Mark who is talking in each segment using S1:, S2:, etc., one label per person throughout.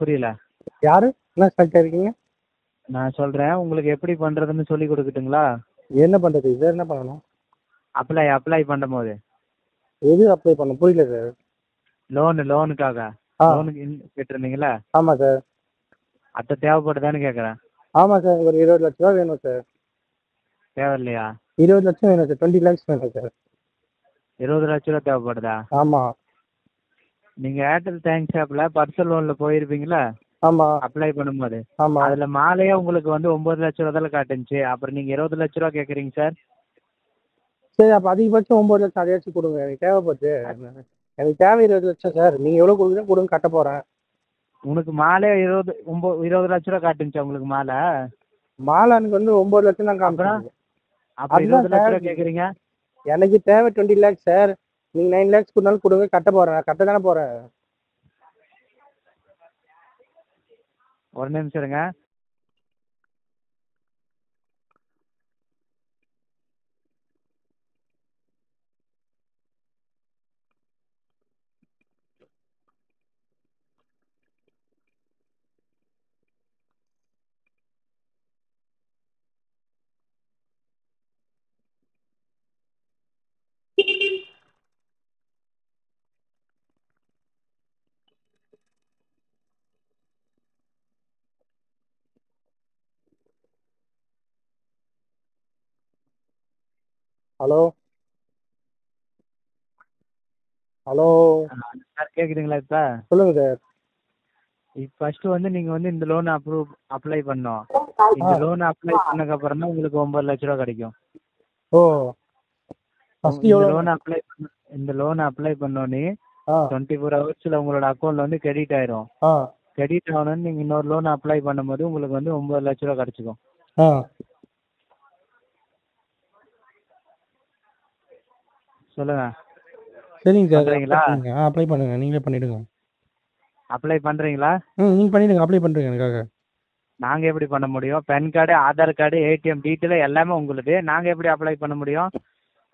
S1: புரியல.
S2: யாரு? என்ன கரெக்டா இருக்கீங்க?
S1: நான் சொல்றேன், உங்களுக்கு எப்படி பண்றதுன்னு சொல்லி கொடுக்கட்டுங்களா?
S2: என்ன பண்றது சார்? என்ன பண்ணணும்?
S1: அப்ளை பண்ணும்போது
S2: எது அப்ளை பண்ண புரியல சார்.
S1: லோனுக்காக
S2: ஆ
S1: லோனுக்கு கேட்டிருந்தீங்களா?
S2: ஆமா சார்.
S1: அத்தை தேவைப்படுதான்னு கேட்குறேன்.
S2: ஆமா சார், ஒரு 20 லட்ச ரூபா வேணும் சார்.
S1: தேவையில்லையா?
S2: 20 லட்சம் வேணும் சார். 20 லேக்ஸ் வேணும் சார்.
S1: 20 லட்ச ரூபா தேவைப்படுதா?
S2: ஆமா
S1: நீங்க ஏர்டெல் தேங்க்ஸ் ஆப்ல பர்சனல் லோன்ல போயிருப்பீங்களா
S2: ஆமா
S1: அப்ளை பண்ணும்போது?
S2: ஆமா.
S1: அதுல மாலையே உங்களுக்கு வந்து 9 லட்ச ரூபா தான் காட்டுச்சு. அப்புறம் நீங்க 20 லட்ச ரூபா கேக்குறீங்க சார்.
S2: சரி, அப்ப அதிகபட்சம் 9 லட்சம் அதையாச்சும் கொடுங்க. எனக்கு தேவைப்படுது. எனக்கு தேவை 20 லட்சம் சார். நீங்க எவ்வளவு கொடுக்குறீங்க கொடுங்க, கட்ட போறேன்.
S1: உனக்கு மாலை 20 லட்ச ரூபா காட்டுச்சா உங்களுக்கு மாலை?
S2: மாலானுக்கு வந்து 9 லட்சம் தான் காமிச்சிருக்கு.
S1: அப்புறம்
S2: அதுதான்
S1: 20 லட்ச
S2: சார்,
S1: ரூபா கேக்குறீங்க?
S2: எனக்கு தேவை 20 லேக்ஸ் சார். நீங்க 9 லேக்ஸ் கொடுத்தாலும் கொடுங்க, கட்ட போறேன். கட்ட தானே போறேன்.
S1: ஒரு நிமிஷம் இருங்க.
S2: ஹலோ ஹலோ
S1: சார் கேக்குதுங்களா? இப்ப
S2: சொல்லுங்க சார்.
S1: ஃபர்ஸ்ட் வந்து நீங்க வந்து இந்த லோன் அப்ளை பண்ணோம். இந்த லோன் அப்ளை பண்ணதுக்கு அப்புறம் தான் உங்களுக்கு 9 லட்ச ரூபா கிடைக்கும்.
S2: ஓ ஃபர்ஸ்ட்
S1: இந்த
S2: எவ்வளோ?
S1: லோன் அப்ளை பண்ணோன்னே
S2: ஆ
S1: 24 ஹவர்ஸ்ல உங்களோட அக்கௌண்ட்ல வந்து கிரெடிட் ஆயிரும்.
S2: ஆ
S1: கிரெடிட் ஆகணும்னு நீங்க இன்னொரு லோன் அப்ளை பண்ணும்போது உங்களுக்கு வந்து 9 லட்ச ரூபா கிடைச்சிக்கும்.
S2: ஆ
S1: சொல்லுங்க.
S2: சரிங்க சார்.
S1: பண்றீங்களா?
S2: அப்ளை பண்ணுங்க. நீங்களே பண்ணிடுங்க.
S1: அப்ளை பண்றீங்களா?
S2: நீங்க பண்ணிடுங்க. அப்ளை பண்ணுறீங்க எனக்காக.
S1: நாங்க எப்படி பண்ண முடியும்? PAN card, Aadhaar card, ATM detail எல்லாமே உங்களுக்கு. நாங்க எப்படி அப்ளை பண்ண முடியும்?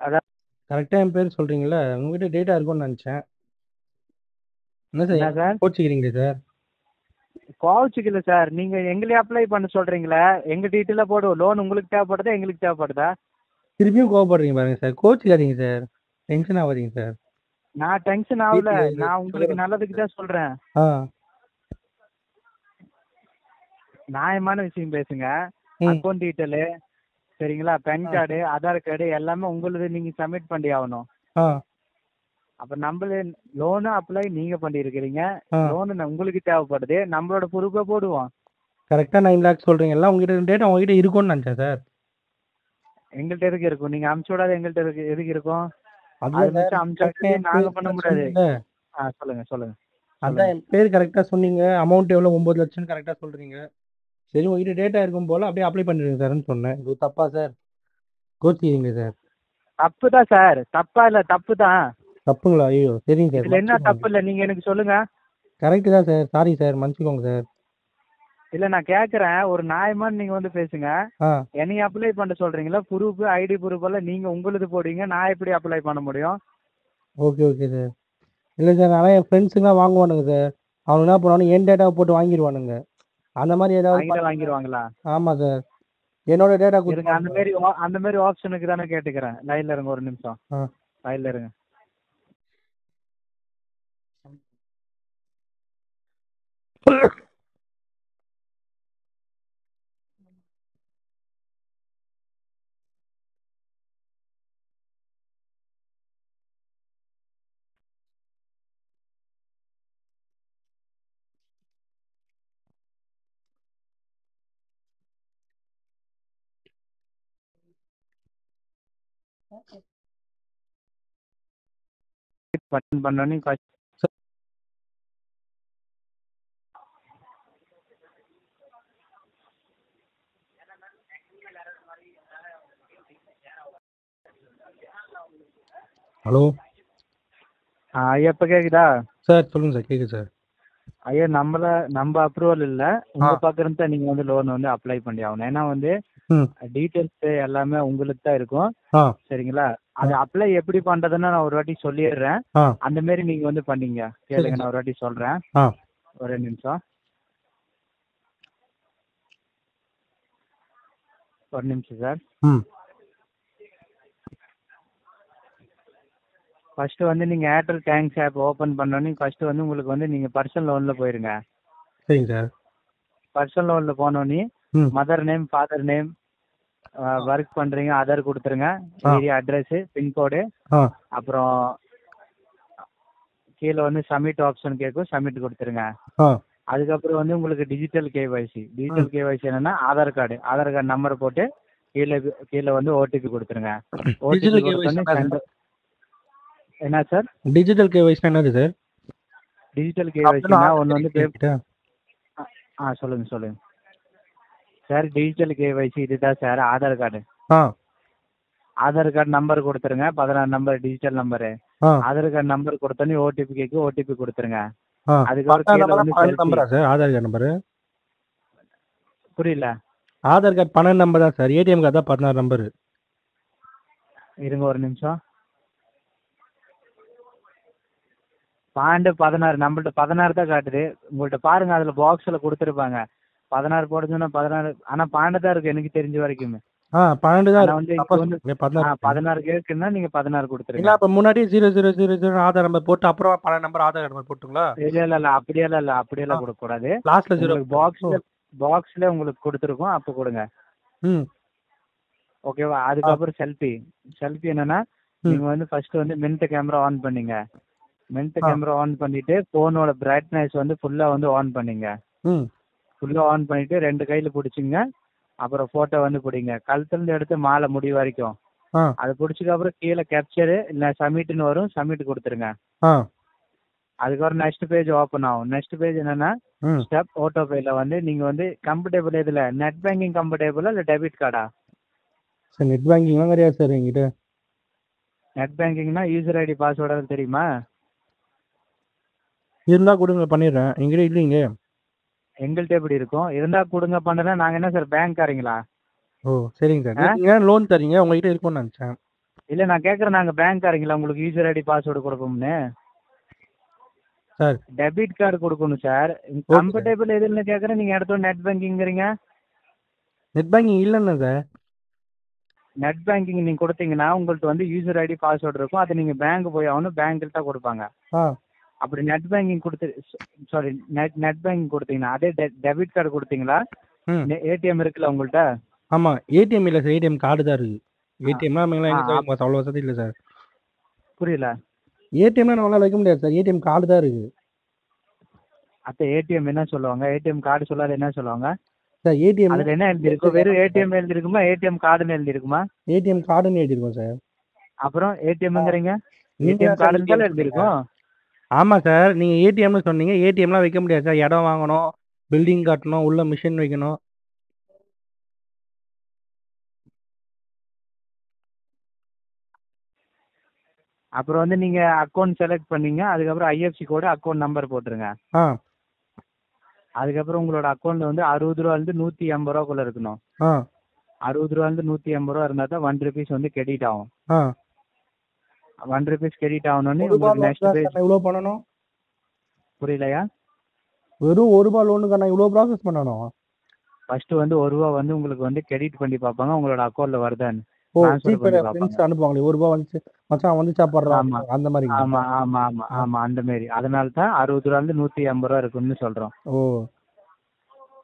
S1: அதான்.
S2: கரெக்டாக என் பேர் சொல்கிறீங்களா? உங்ககிட்ட டேட்டா இருக்கும்னு நினச்சேன். என்ன
S1: என்ன
S2: சார்
S1: சார்?
S2: கோச்சிக்கிறீங்களே சார்?
S1: கோவிச்சுக்கல சார். நீங்க எங்களே அப்ளை பண்ண சொல்றீங்களா? எங்க டீட்டெயில போடுவோம். லோன் உங்களுக்கு தேவைப்படுதா எங்களுக்கு தேவைப்படுதா?
S2: திருப்பியும் கோவப்படுறீங்க பாருங்க சார். கோச்சிக்காதீங்க சார். டென்ஷன் ஆகாதீங்க சார்.
S1: நான் டென்ஷன் ஆகல. நான் உங்களுக்கு நல்லதுக்கு தான் சொல்றேன்.
S2: ஆ
S1: நியாயமான விஷயம் பேசுங்க.
S2: ம்
S1: அக்கௌண்ட் டீட்டெயிலு சரிங்களா? பென் கார்டு, ஆதார் கார்டு எல்லாமே உங்களுது. நீங்க சப்மிட் பண்ணி ஆகணும்.
S2: ஆ
S1: அப்ப நம்மள லோனு அப்ளை நீங்க பண்ணிருக்கிறீங்க.
S2: ஆ
S1: லோனு உங்களுக்கு தேவைப்படுது. நம்மளோட ப்ரூஃபை போடுவோம்.
S2: கரெக்டாக 9 லேக்ஸ் சொல்கிறீங்களா? உங்ககிட்ட டேட்டா உங்ககிட்ட இருக்கும்னு நினச்சேன் சார்.
S1: எங்கள்கிட்ட எதுக்கு இருக்கும்? நீங்க அமுச்சு விடாத எங்கள்கிட்ட எதுக்கு இருக்கும்? அது
S2: அதுதான் சார்,
S1: மிச்சம் அமுச்சு
S2: கரெக்டாக
S1: விட்டு
S2: என்
S1: நாங்க
S2: பேர்
S1: பண்ண
S2: கரெக்டாக
S1: முடியாது.
S2: சொன்னீங்க.
S1: சொல்லுங்க சொல்லுங்க
S2: அதான்
S1: சொல்லுங்க.
S2: என் பேர் கரெக்டாக சொன்னீங்க. அமௌண்ட் எவ்வளோ 9 லட்சம்னு கரெக்டாக சொல்கிறீங்க. சரி, உங்ககிட்ட டேட்டா இருக்கும் போல் அப்படியே அப்ளை பண்ணிடுங்க சார்ன்னு சொன்னேன். இது தப்பா சார்? கோச்சிக்கிறீங்க சார்.
S1: தப்பு தான் சார். தப்பா இல்ல, தப்பு தான்.
S2: தப்புங்களா? ஐயோ சரிங்க சார்,
S1: இதுல என்ன தப்பு
S2: மன்னிச்சுக்கோங்க.
S1: இல்ல? நீங்க எனக்கு சொல்லுங்க.
S2: கரெக்டு தான் சார். சாரி சார், மன்னிச்சுக்கோங்க சார்.
S1: இல்ல நான் கேக்குறேன், ஒரு நியாயமான நீங்க வந்து பேசுங்க.
S2: ஆ
S1: என்னைய அப்ளை பண்ண சொல்றீங்களா? ப்ரூஃப், ஐடி ப்ரூஃப் எல்லாம் நீங்க உங்களுது போடுவீங்க. நான் எப்படி அப்ளை பண்ண முடியும்?
S2: Okay okay sir. இல்லை சார், ஆனால் என் ஃப்ரெண்ட்ஸுங்களாம் வாங்குவானுங்க சார். அவங்க என்ன பண்ணுவானுங்க, என் டேட்டாவை போட்டு வாங்கிடுவானுங்க. அந்த மாதிரி ஏதாவது
S1: வாங்கிடுவாங்களா?
S2: ஆமாம் சார், என்னோட டேட்டா
S1: இருங்க,
S2: கொடுத்து.
S1: அந்த மாதிரி ஆப்ஷனுக்கு தானே கேட்டுக்கிறேன். லைன்ல இருங்க ஒரு நிமிஷம்.
S2: ஆ
S1: லைன்ல இருங்க. பட்டன் பண்ணோன்னே
S2: ஹலோ
S1: ஐயா இப்ப கேக்குதா?
S2: சார் சொல்லுங்கள் சார். கேட்குது சார்.
S1: ஐயா நம்ம அப்ரூவல் இல்ல, உங்க பக்கம் இருந்து நீங்க வந்து லோன் வந்து அப்ளை பண்ணி ஆகணும். ஏன்னா வந்து
S2: ம்
S1: டீட்டெயில்ஸ் எல்லாமே உங்களுக்கு தான் இருக்கும்.
S2: ஆ
S1: சரிங்களா? அது அப்ளை எப்படி பண்றதுன்னு நான் ஒரு வாட்டி சொல்லிடுறேன்.
S2: ஆ
S1: அந்த மாதிரி நீங்க வந்து பண்ணீங்க. கேளுங்க, நான் ஒரு வாட்டி சொல்றேன்.
S2: ஆ
S1: ஒரே நிமிஷம். ஒரு நிமிஷம் சார்.
S2: ம்
S1: ஃபர்ஸ்ட் வந்து நீங்க ஏர்டெல் தேங்க்ஸ் ஆப் ஓபன் பண்ணோன்னே ஃபர்ஸ்ட் வந்து உங்களுக்கு வந்து நீங்க பர்சனல் லோன்ல போயிருங்க.
S2: சரிங்க சார்.
S1: பர்சனல் லோன்ல போனோன்னே
S2: ம்
S1: mother name, father name, work பண்றீங்க, ஆதார் கொடுத்துருங்க,
S2: ஆ
S1: ஏரியா அட்ரஸ், பின்கோடு,
S2: ஆ
S1: அப்புறம் கீழே வந்து சப்மிட் ஆப்ஷன் கேட்கும், சப்மிட் கொடுத்துருங்க.
S2: ஆ
S1: அதுக்கப்புறம் வந்து உங்களுக்கு டிஜிட்டல் கேஒய்சி.
S2: ம்
S1: டிஜிட்டல் கேஒய்சி என்னன்னா ஆதார் கார்டு நம்பர் போட்டு கீழே கீழே வந்து ஓடிபி கொடுத்துருங்க. ஓடிபி
S2: டிஜிட்டல் கேஒய்சி
S1: கொடுத்தோன்னே
S2: என்ன சார்?
S1: சென்ட். என்ன சார்?
S2: டிஜிட்டல் கேஒய்சி என்னது சார்?
S1: டிஜிட்டல்
S2: அப்படின்னா
S1: கேஒய்சின்னா
S2: ஆல்ரெடி
S1: ஒன்று வந்து
S2: தெரியும் என்கிட்ட.
S1: சொல்லுங்க சொல்லுங்க சார். டிஜிட்டல் கேஒய்சி இதுதான் சார். ஆதார் கார்டு
S2: ஆ
S1: ஆதார் கார்டு நம்பர் கொடுத்துருங்க, 16 நம்பர் டிஜிட்டல் நம்பரு.
S2: ஆ
S1: ஆதார் கார்டு நம்பர் கொடுத்தோன்னே ஓடிபி கேட்கும், ஓடிபி கொடுத்துருங்க.
S2: ஆ
S1: அதுக்கப்புறம்
S2: 12
S1: கீழே
S2: நம்பரா
S1: வந்து
S2: 12
S1: செல்ஃபி.
S2: நம்பரா சார் ஆதார் கார்டு நம்பரு?
S1: புரியல.
S2: ஆதார் கார்டு 12 நம்பர் தான் சார். ஏடிஎம் கார்டு தான் 16 நம்பரு.
S1: இருங்க ஒரு நிமிஷம். 16 நம்மள்ட்ட 16 தான் காட்டுது. உங்கள்ட்ட பாருங்க, அதுல பாக்ஸ்ல கொடுத்துருப்பாங்க. 16 போட சொன்னா 16, ஆனா 12 தான் இருக்கு எனக்கு தெரிஞ்ச வரைக்குமே.
S2: 12 தான்
S1: ஆனா
S2: இருக்கு.
S1: வந்து
S2: தப்பா
S1: இங்க வந்து
S2: சொல்றீங்க. 16 இருக்கு.
S1: 16 கேக்குன்னா நீங்க 16 கொடுத்துருங்க.
S2: இல்ல அப்ப முன்னாடி 0000 ஆதார் நம்பர் போட்டு அப்புறம் 12 நம்பர் ஆதார் கார்டு நம்பர் போட்டுங்களா?
S1: இல்ல அப்படியெல்லாம்
S2: ஆ
S1: அப்படியெல்லாம் கொடுக்க கூடாது.
S2: லாஸ்ட்ல 0
S1: உங்களுக்கு பாக்ஸ்ல உங்களுக்கு கொடுத்துருக்கோம், அப்ப கொடுங்க.
S2: ம்
S1: ஓகேவா?
S2: ஆ
S1: அதுக்கப்புறம் செல்ஃபி என்னன்னா
S2: ம்
S1: நீங்க வந்து ஃபர்ஸ்ட் வந்து மின்ட் கேமரா ஆன் பண்ணீங்க. மின்ட்
S2: ஆ
S1: கேமரா ஆன் பண்ணிட்டு போனோட பிரைட்னஸ் வந்து ஃபுல்லா வந்து ஆன் பண்ணீங்க.
S2: ம்
S1: ஃபுல்லா ஆன் பண்ணிட்டு 2 கையில பிடிச்சிங்க. அப்புறம் போட்டோ வந்து பிடிங்க, கழுத்துல இருந்து எடுத்து மாலை முடி வரைக்கும்.
S2: ஆ
S1: அது பிடிச்சதுக்கு அப்புறம் கீழே கேப்சரு இல்ல சப்மிட்னு வரும், சப்மிட் கொடுத்துருங்க.
S2: ஆ
S1: அதுக்கப்புறம் நெக்ஸ்ட் பேஜ் ஓப்பன் ஆகும். நெக்ஸ்ட் பேஜ் என்னன்னா
S2: ம்
S1: ஸ்டெப் ஆட்டோ பேல வந்து நீங்க வந்து கம்ஃபர்டபுள் இதுல நெட் பேங்கிங் கம்ஃபர்டபுளா இல்ல டெபிட் கார்டா?
S2: சார் நெட் பேங்கிங்லாம் கிடையாது சார் என்கிட்ட.
S1: நெட் பேங்கிங்னா யூசர் ஐடி பாஸ்வேர்டு தெரியுமா?
S2: இருந்தா கொடுங்க பண்ணிடுறேன். என்கிட்ட இல்லைங்க.
S1: எங்கள்கிட்ட எப்படி இருக்கும்? இருந்தா கொடுங்க பண்ணனா நாங்க என்ன சார் பேங்க்காரங்களா?
S2: ஓ சரிங்க சார். நீங்க லோன் தரீங்க உங்ககிட்ட இருக்கும்னு நினச்சேன்.
S1: இல்ல நான் கேக்குறேன், நாங்க பேங்க்காரங்களா உங்களுக்கு யூசர் ஐடி பாஸ்வேர்டு கொடுப்போம்னு?
S2: சார்
S1: டெபிட் கார்டு கொடுக்கணும் சார்.
S2: Okay sir.
S1: கம்ஃபர்டபுள் எதுன்னு கேக்குறேன், நீங்க இடத்துல நெட் பேங்கிங்கிறீங்க.
S2: நெட் பேங்கிங் இல்லைன்னு சார்.
S1: நெட் பேங்கிங் நீங்க கொடுத்தீங்கன்னா உங்கள்ட்ட வந்து யூசர் ஐடி பாஸ்வேர்டு இருக்கும். அதை நீங்க பேங்க் போய் ஆகணும், பேங்க்ல தான் கொடுப்பாங்க.
S2: ஆ
S1: அப்படி நெட் பேங்கிங் கொடுத்து சாரி நெட் பேங்கிங் கொடுத்தீங்கன்னா அதே டெபிட் கார்டு கொடுத்தீங்களா?
S2: ம்
S1: ஏடிஎம் இருக்குல்ல உங்கள்ட்ட?
S2: ஆமாம் ஏடிஎம் இல்லை சார். ஏடிஎம் கார்டு தான் இருக்குது.
S1: ஆ,
S2: ஏடிஎம்லாம் நம்மளாம்
S1: ஆ,
S2: எங்கே சார் வைக்க அவ்வளோ வசதி இல்லை சார்.
S1: புரியல.
S2: ஏடிஎம்லாம் நம்மளால வைக்க முடியாது சார். ஏடிஎம் கார்டு தான் இருக்குது
S1: அத்த ஏடிஎம் என்ன சொல்லுவாங்க? ஏடிஎம் கார்டு சொல்லாத என்ன சொல்லுவாங்க?
S2: சார். ஏடிஎம்
S1: அதுல என்ன எழுதிருக்கும்? வெறும் ஏடிஎம் எழுதிருக்குமா, ஏடிஎம் கார்டுன்னு எழுதிருக்குமா?
S2: ஏடிஎம் கார்டுன்னு எழுதிருக்கோம் சார்.
S1: அப்புறம் ஏடிஎம்ங்கிறீங்க?
S2: நீங்க
S1: ஏடிஎம்
S2: தான் சார்
S1: கார்டுன்னு
S2: ஏடிஎம்
S1: தானே
S2: சொன்னீங்க.
S1: எழுதிருக்கும்.
S2: ஆமாம் சார். நீங்கள் ஏடிஎம்னு சொன்னீங்க. ஏடிஎம்லாம் வைக்க முடியாது சார். இடம் வாங்கணும், பில்டிங் கட்டணும், உள்ள மிஷின் வைக்கணும்.
S1: அப்புறம் வந்து நீங்க அக்கௌண்ட் செலக்ட் பண்ணீங்க. அதுக்கப்புறம் ஐஎஃப்சி கோடு அக்கௌண்ட் நம்பர் போட்டுருங்க.
S2: ஆ
S1: அதுக்கப்புறம் உங்களோட அக்கௌண்ட்ல வந்து 60 ரூபாயிலிருந்து 180 ரூபாக்குள்ள இருக்கணும்.
S2: ஆ
S1: 60 ரூபாயிலிருந்து 180 ரூபா இருந்தா தான் 1 ருபீஸ் வந்து கிரெடிட் ஆகும்.
S2: ஆ
S1: 1 ருபீஸ் கிரெடிட் ஆகணும்னு
S2: ஒரு ரூபா
S1: உங்களுக்கு
S2: லோன்
S1: நெக்ஸ்ட்
S2: தான்
S1: பேஜ்.
S2: சார் இவ்வளோ பண்ணணும்.
S1: புரியலையா?
S2: வெறும் ஒரு ரூபா லோனுக்கு நான் இவ்வளோ ப்ராசஸ் பண்ணணும்.
S1: ஃபர்ஸ்ட் வந்து 1 ரூபா வந்து உங்களுக்கு வந்து கிரெடிட் பண்ணி பார்ப்பாங்க உங்களோட அக்கௌண்ட்ல வருதான்னு.
S2: ஓ
S1: ட்ரான்ஸ்ஃபர்
S2: ஜிபேல
S1: பண்ணி
S2: ஃப்ரெண்ட்ஸ்
S1: பார்ப்பாங்க.
S2: அனுப்புவாங்களே ஒரு ரூபா வந்துச்சு மச்சான் வந்துச்சா படுறா
S1: ஆமா
S2: அந்த மாதிரிங்களா?
S1: ஆமா ஆமா ஆமா
S2: ஆ
S1: ஆமா அந்த மாதிரி. அதனால தான் 60 ரூபாயிலிருந்து 180 ரூபா இருக்குன்னு சொல்றோம்.
S2: ஓ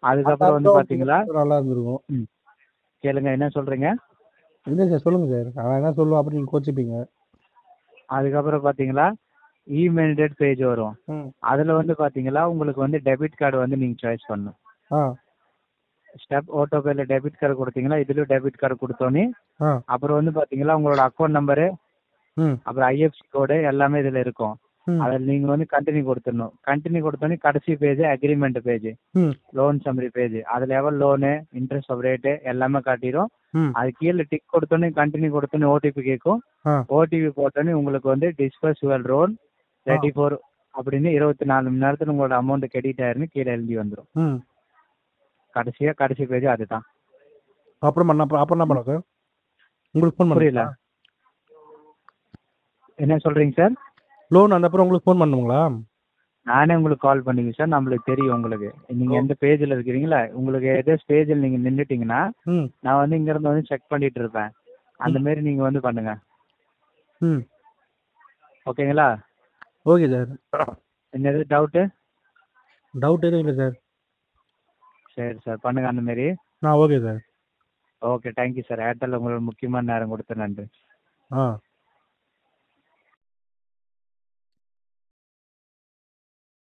S2: அந்த
S1: அதுக்கப்புறம் வந்து
S2: ரூபா
S1: பாத்தீங்களா?
S2: நல்லா இருந்திருக்கும்.
S1: ம், கேளுங்க என்ன சொல்றீங்க.
S2: இல்லை சார் சொல்லுங்க சார். அவன் என்ன சொல்லுவான் அப்புறம் நீங்கள் கோச்சிப்பீங்க.
S1: அதுக்கப்புறம் பாத்தீங்களா இமெயில்டட் பேஜ் வரும்.
S2: ம்
S1: அதுல வந்து பாத்தீங்களா உங்களுக்கு வந்து டெபிட் கார்டு வந்து நீங்க சாய்ஸ் பண்ணணும்.
S2: ஆ
S1: ஸ்டெப் ஆட்டோ பேல டெபிட் கார்டு கொடுத்தீங்களா, இதுலயும் டெபிட் கார்டு கொடுத்தோன்னே
S2: ஆ
S1: அப்புறம் வந்து பாத்தீங்களா உங்களோட அக்கௌண்ட் நம்பரு
S2: ம்
S1: அப்புறம் ஐஎஃப்சி கோடு எல்லாமே இதுல இருக்கும்.
S2: ம்
S1: அதில் நீங்க வந்து கண்டினியூ கொடுத்துடணும். கண்டினியூ கொடுத்தோன்னே கடைசி பேஜ் அக்ரிமெண்ட் பேஜ்,
S2: ம்
S1: லோன் சம்மரி பேஜ். அதுல எவ்வளவு லோனு, இன்ட்ரெஸ்ட் ரேட்டு எல்லாமே காட்டிடும்.
S2: ம்
S1: அது கீழே டிக் கொடுத்தோன்னே கண்டினியூ கொடுத்தோன்னே ஓடிபி கேட்கும்.
S2: ஆ
S1: ஓடிபி போட்டோன்னே உங்களுக்கு வந்து டிஸ்பர்ஸ் யுவர் லோன்
S2: ஆ
S1: 34 அப்படின்னு 24 மணி நேரத்துல உங்களோட அமௌண்ட் கிரெடிட் ஆயிருன்னு கீழே எழுதி வந்துடும்.
S2: ம்
S1: கடைசி பேஜ் அதுதான்.
S2: அப்புறம் அப்புறம் என்ன பண்ண சார்? உங்களுக்கு ஃபோன்
S1: புரியல.
S2: பண்ணுங்களா?
S1: என்ன சொல்றீங்க சார்?
S2: லோன் அந்த அப்புறம் உங்களுக்கு ஃபோன் பண்ணுங்களா?
S1: நானே உங்களுக்கு கால் பண்ணிக்குவேன் சார். நம்மளுக்கு தெரியும் உங்களுக்கு. நீங்க எந்த பேஜ்ல இருக்கிறீங்களா, உங்களுக்கு எதோ பேஜ்ல நீங்க நின்னுட்டீங்கன்னா,
S2: ம்
S1: நான் வந்து இங்க இருந்து வந்து செக் பண்ணிட்டு இருப்பேன். அந்த மாரி நீங்க வந்து பண்ணுங்க.
S2: ம்
S1: ஓகேங்களா?
S2: Okay sir.
S1: என்னது டவுட்டு?
S2: டவுட் எதுவும் இல்லை சார்.
S1: சரி சார், பண்ணுங்க அந்த மாரி.
S2: Okay sir.
S1: Okay, thank you sir. Airtel உங்களுக்கு முக்கியமான நேரம் கொடுத்து நன்றி.
S2: ஆ